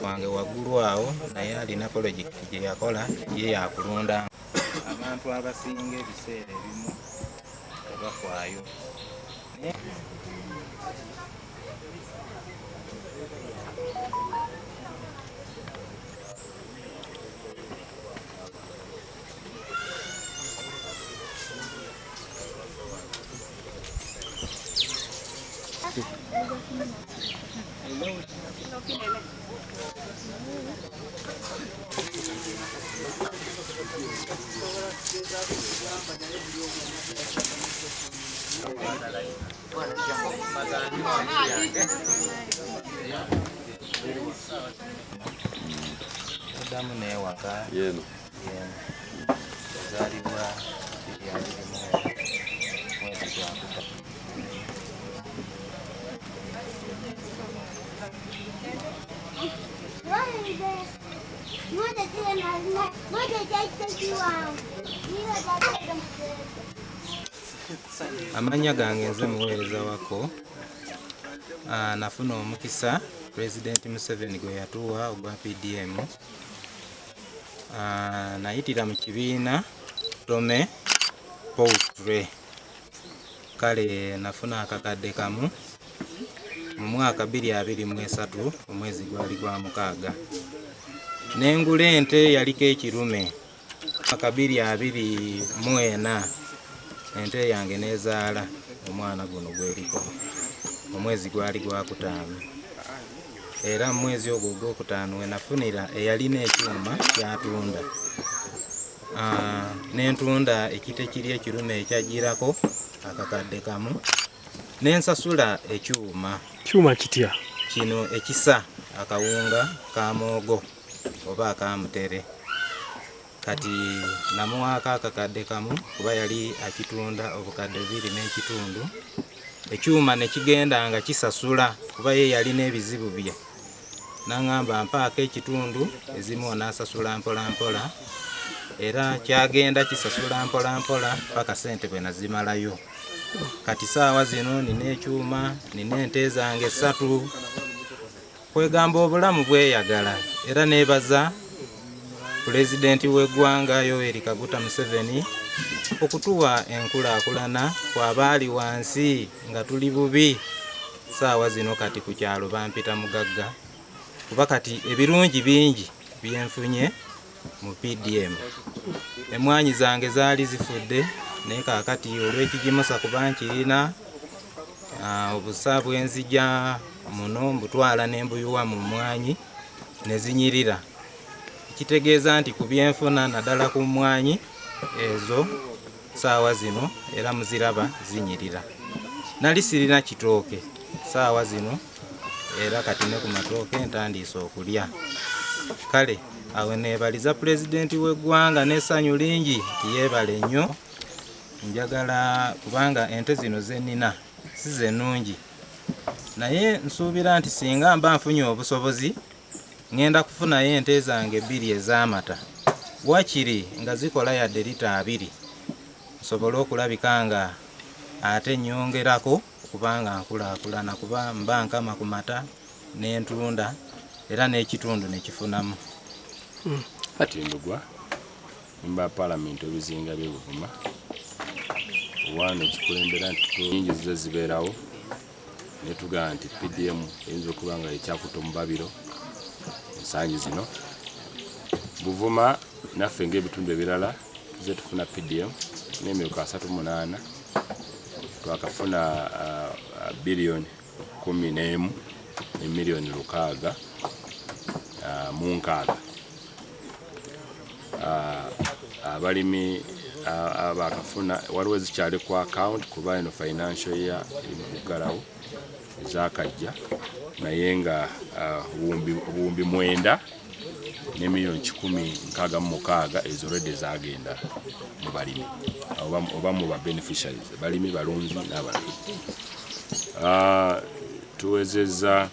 wange waggulu awo naye alina pulojekiti gye yakola ye yakulunda abantu abasinga ebiseera ebimu tebafaayo. Damu newaka yeno zalibwa mwezi gwakuta. Amanya gange nze muweereza wako. Nafuna omukisa President Museveni gwe yatuwa ogwa PDM. Nayitira mu kibiina Tome Poultry. Kale nafuna akakadde kamu mu mwaka 2023 omwezi gwali gwa mukaaga. Nengula ente yaliko ekirume mwaka 2024 ente yange nezaala omwana guno gweriko omwezi gwali gwa kutaano. Era mu mwezi ogwo gw'okutaano we nafunira eyalina ekyuma kyatunda. Nentunda ekite kiri ekirume ekyagirako akakadde kamu nensasula ekyuma. Kyuma kitya? Kino ekisa akawunga ka mwogo oba akamutere. Kati namuwaako akakadde kamu kuba yali akitunda obukadde 2 n'ekitundu. Ekyuma ne kigenda nga kisasula kuba ye yalina ebizibu bye. Nangamba mpaako ekitundu ezimu n'asasula mpola mpola. Era kyagenda kisasula mpola mpola paka sente bwe nazimalayo. Kati saawa zino nina ekyuma, nina ente zange 3. Kwegamba obulamu bweyagala. Era nebaza Pulezidenti w'eggwanga Yoweri Kaguta Museveni okutuwa enkulaakulana kw'abaali wansi nga tuli bubi. Saawa zino kati ku kyalo bampita mugagga kuba kati ebirungi bingi byenfunye mu PDM. Emwanyi zange zaali zifudde naye kaakati olw'ekigimusa kuba nkirina obusa bwenzija muno mbutwala n'embuyuwa mu mwanyi ne zinyirira. Kitegeeza nti ku byenfuna naddala ku mwanyi ezo saawa zino era muziraba zinyirira. Nali sirina kitooke saawa zino era kati ne ku matooke ntandiise okulya. Kale awe neebaliza Pulezidenti w'eggwanga n'essanyu lingi nti yeebale nnyo. Njagala kubanga ente zino zennina si zennungi, naye nsuubira nti singa mba nfunye obusobozi ngenda kufunayo ente zange 2 ez'amata wakiri nga zikola yadde lita 2 nsobole okulabika nga ate nyongerako kubanga nkulaakulana kuba mba nkama ku mata n'entunda era n'ekitundu nekifunamu. Atindugwa mba Parliament ebizinga by'e Buvuma wano kikulembera nti nyingi zize zibeerawo ne tugaa nti PDM eyinza okuba nga ekyakuta mu babiro ensangi zino. Buvuma naffe ng'ebitundu ebirala tuze tufuna PDM n'emyuka 38 twakafuna biliyoni 11 ne miliyoni 6 mu 6. Abalimi abakafuna waliwo ezikyali ku account kuba eno financial year eri mu kuggalawo ezakajja naye nga obuwumbi 9 ne miliyoni 166 ezo already zagenda mu balimi oba mu ba beneficiaries balimi balunzi n'abalimi. tuwezezza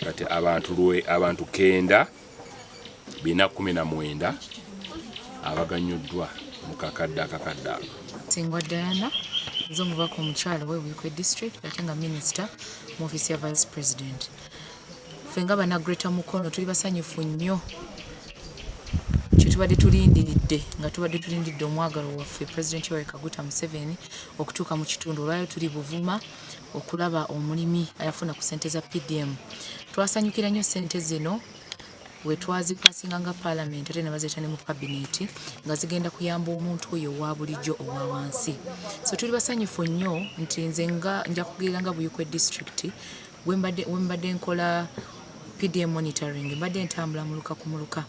kati abantu 919 abaganyuddwa mu kakadde akakadde ako. Singwa Diana nze omubaka omukyala w'Ebuyikwe district ate nga minisita mu office ya vice president. Ffe nga bana Greater Mukono tuli basanyufu nnyo tubadde tulindiridde omwagalo waffe President Yoweri Kaguta Museveni okutuuka mu kitundu. Olwayo tuli Buvuma okulaba omulimi ayafuna ku ssente za PDM. Twasanyukira nnyo ssente zino we twazipasinga nga Parliament ate ne bazeeta ne mu Cabinet nga zigenda kuyamba omuntu oyo owa bulijjo owa wansi. So tuli basanyufu nnyo nti nze nga nja kugirira nga Buyikwe district wembadde nkola PDM monitoring mbadde ntambula muluka ku muluka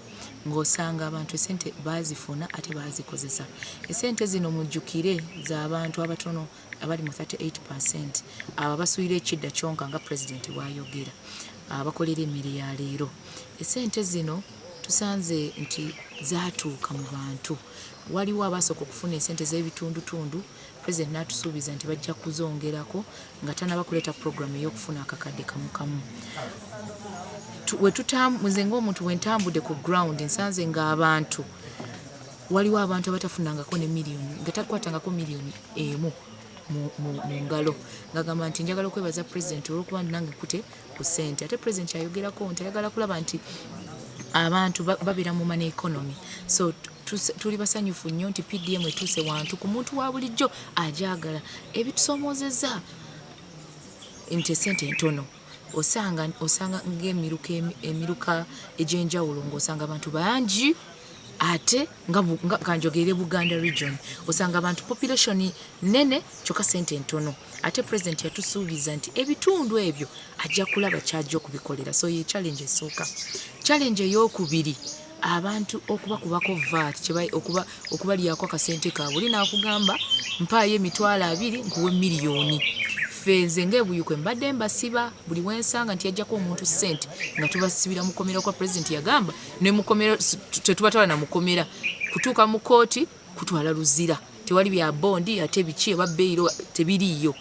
ng'osanga abantu esente bazifuna ate bazikozesa. Esente zino mujjukire z'abantu abatono abali mu 38% abo basuulira ekidda kyonka nga President bw'ayogera abakolera emmere ya leero. Esente zino tusanze nti zaatuuka mu bantu. Waliwo abasooka okufuna esente z'ebitundutundu President n'atusuubiza nti bajja kuzongerako nga tanaba kuleeta program ey'okufuna akakadde kamu kamu. Nze ng'omuntu wentambudde ku ground nsanze ng'abantu waliwo abantu abatafunangako ne miliyoni nga takwatangako miliyoni emu mu ngalo ng'agamba nti njagala okwebaza President olw'okuba nange nkute ku ssente. Ate President ayogerako nti ayagala kulaba nti abantu babeera mu money economy. So tuli basanyufu nnyo nti PDM etuuse wantu ku muntu wa bulijjo agyagala. Ebitusomoozezza nti essente ntono osanga ng'emiruka egy'enjawulo ng'osanga abantu bangi ate nga kanjogerere Buganda region osanga abantu population nene kyokka ssente ntono. Ate President yatusuubiza nti ebitundu ebyo ajja kulaba kyajja okubikolera. So ye challenge esooka. Challenge ey'okubiri abantu okubakubako VAT okubalyako akasente kaabwe oli n'akugamba mpaayo emitwalo 2 nkuwe miliyoni. Nze ng'Ebuyikwe mbadde mbasiba buli wensanga nti yajjako omuntu ssente nga tubasibira mukomera kwa President yagamba ne mukomera tetubatwala na mukomera kutuuka mu kooti kutwala luzira tewali bya bondi ate biki ebabbeiro tebiriyo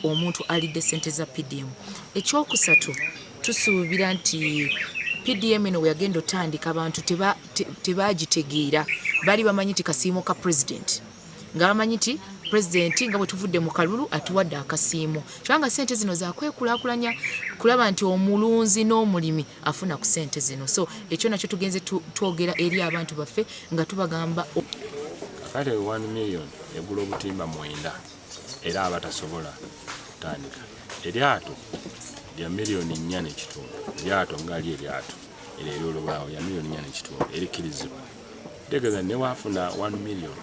omuntu alidde ssente za PDM. Ekyokusatu tusuubira nti PDM eno yagenda otandika abantu tebagitegeera bali bamanyi ti kasiimo ka President nga bamanyi ti President nga bwe tuvudde mu kalulu atuwadde akasiimo kyanga ssente zino zakwekulaakulanya kulaba nti omulunzi n'omulimi afuna ku ssente zino. So ekyo nakyo tugenze twogera eri abantu baffe nga tubagamba kale 1 million egula obutimba 9 era abatasobola kutandika eryato lya miliyoni 4 n'ekitundu eryato ngali eryato erero olubaawo ya miliyoni 4 n'ekitundu erikirizibwa tegeeza ne wafuna 1 million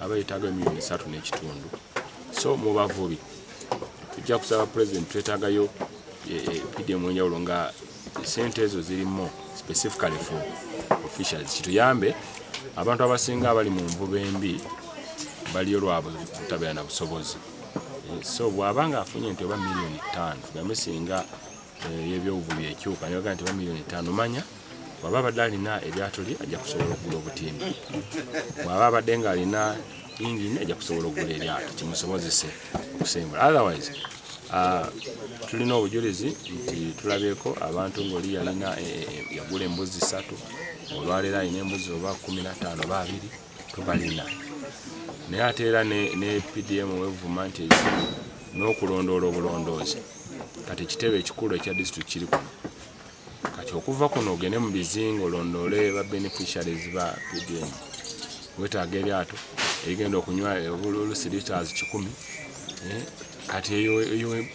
abayitaaga miliyoni 3 n'ekitundu. So mu bavubi tujja kusaba President twetaagayo PDM enjawulo nga sente ezo zirimu specifically for officials kituyambe abantu abasinga abali mu nvuba embi bali olwabwe kutabeera na busobozi. So bw'abanga afunye nti oba miliyoni 5 gambe singa y'ebyobuvubi ekyuka nyoga nti oba miliyoni 5 manya bw'aba abadde alina eryato lye ajja kusobola okugula obutimba. Bw'aba abadde nga alina ingini ajja kusobola okugula eryato kimusobozese okusengula. Otherwise tulina obujulizi nti tulabyeko abantu ng'oli yalina yagula embuzi 3 olwaleero alina embuzi oba 15 oba 2 tubalina naye ate era ne PDM wevuma nti n'okulondoola obulondoozi kati ekitebe ekikulu ekya district kiri kuno kati okuva kuno ogende mu bizinga olondoole ba beneficiaries ba PDM wetaaga eryato erigenda okunywa olusi liters 10 kati eyo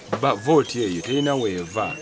vote eyo terina weeva